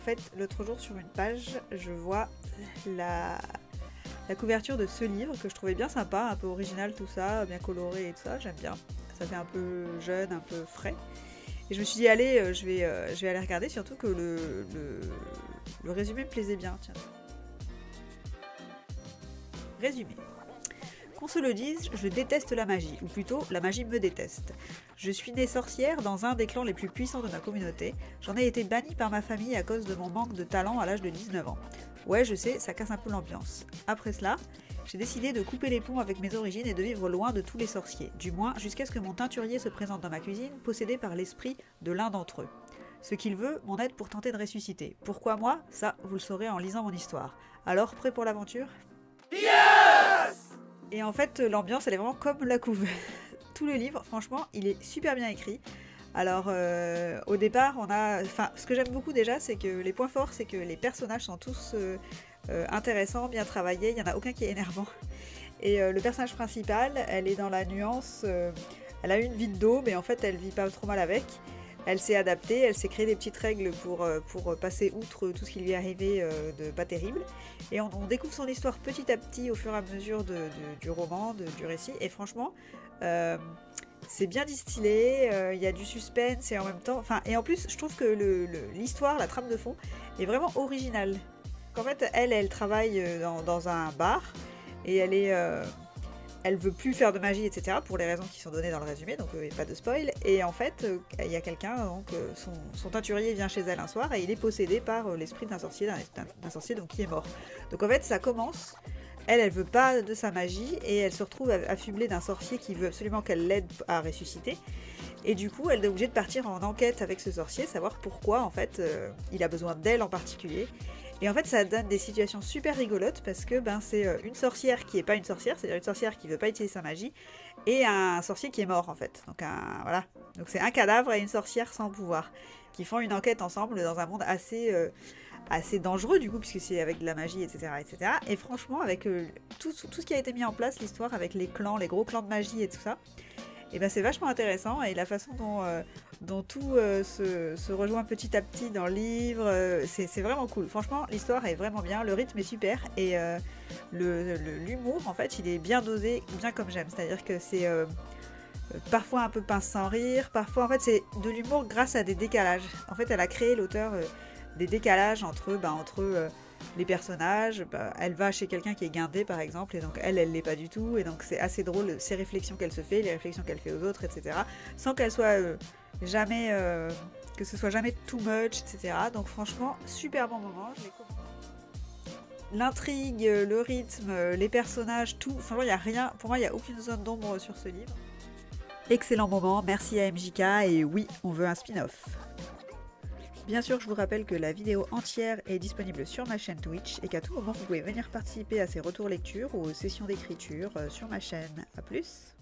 fait, l'autre jour sur une page, je vois la couverture de ce livre que je trouvais bien sympa, un peu original tout ça, bien coloré et tout ça, j'aime bien. Ça fait un peu jeune, un peu frais. Et je me suis dit, allez, je vais aller regarder, surtout que le résumé me plaisait bien. Tiens. Résumé. Qu'on se le dise, je déteste la magie, ou plutôt, la magie me déteste. Je suis née sorcière dans un des clans les plus puissants de ma communauté. J'en ai été bannie par ma famille à cause de mon manque de talent à l'âge de 19 ans. Ouais, je sais, ça casse un peu l'ambiance. Après cela, j'ai décidé de couper les ponts avec mes origines et de vivre loin de tous les sorciers, du moins jusqu'à ce que mon teinturier se présente dans ma cuisine, possédé par l'esprit de l'un d'entre eux. Ce qu'il veut, mon aide pour tenter de ressusciter. Pourquoi moi? Ça, vous le saurez en lisant mon histoire. Alors, prêt pour l'aventure? Yes! Et en fait, l'ambiance, elle est vraiment comme la couve. Tout le livre, franchement, il est super bien écrit. Alors, au départ, on a... Enfin, ce que j'aime beaucoup déjà, c'est que les points forts, c'est que les personnages sont tous intéressants, bien travaillés. Il n'y en a aucun qui est énervant. Et le personnage principal, elle est dans la nuance... elle a eu une vie de dos, mais en fait, elle vit pas trop mal avec. Elle s'est adaptée, elle s'est créé des petites règles pour passer outre tout ce qui lui est arrivé de pas terrible. Et on découvre son histoire petit à petit au fur et à mesure du roman, du récit. Et franchement, c'est bien distillé, il y a du suspense et en même temps... Enfin, et en plus, je trouve que l'histoire, la trame de fond, est vraiment originale. En fait, elle travaille dans un bar et elle est... elle veut plus faire de magie, etc. pour les raisons qui sont données dans le résumé, donc pas de spoil. Et en fait, il y a quelqu'un, donc son teinturier vient chez elle un soir et il est possédé par l'esprit d'un sorcier, donc qui est mort. Donc en fait, ça commence. Elle veut pas de sa magie et elle se retrouve affublée d'un sorcier qui veut absolument qu'elle l'aide à ressusciter. Et du coup, elle est obligée de partir en enquête avec ce sorcier, savoir pourquoi en fait il a besoin d'elle en particulier. Et en fait, ça donne des situations super rigolotes parce que c'est une sorcière qui est pas une sorcière, c'est-à-dire une sorcière qui veut pas utiliser sa magie, et un sorcier qui est mort en fait. Donc voilà. Donc c'est un cadavre et une sorcière sans pouvoir qui font une enquête ensemble dans un monde assez dangereux du coup puisque c'est avec de la magie, etc., etc. Et franchement, avec tout ce qui a été mis en place, l'histoire avec les clans, les gros clans de magie et tout ça. Et c'est vachement intéressant et la façon dont tout se rejoint petit à petit dans le livre, c'est vraiment cool. Franchement, l'histoire est vraiment bien, le rythme est super et l'humour, en fait, il est bien dosé, bien comme j'aime. C'est-à-dire que c'est parfois un peu pince sans rire, parfois, en fait, c'est de l'humour grâce à des décalages. En fait, elle a créé, l'auteur, des décalages entre les personnages. Elle va chez quelqu'un qui est guindé par exemple et donc elle l'est pas du tout et donc c'est assez drôle ces réflexions qu'elle se fait, les réflexions qu'elle fait aux autres, etc. sans qu'elle soit jamais que ce soit jamais too much, etc. Donc franchement super bon moment. L'intrigue, le rythme, les personnages, tout, franchement il y a rien, pour moi il y a aucune zone d'ombre sur ce livre. Excellent moment, merci à MJK et oui on veut un spin-off. Bien sûr, je vous rappelle que la vidéo entière est disponible sur ma chaîne Twitch et qu'à tout moment, vous pouvez venir participer à ces retours lecture ou aux sessions d'écriture sur ma chaîne. A plus!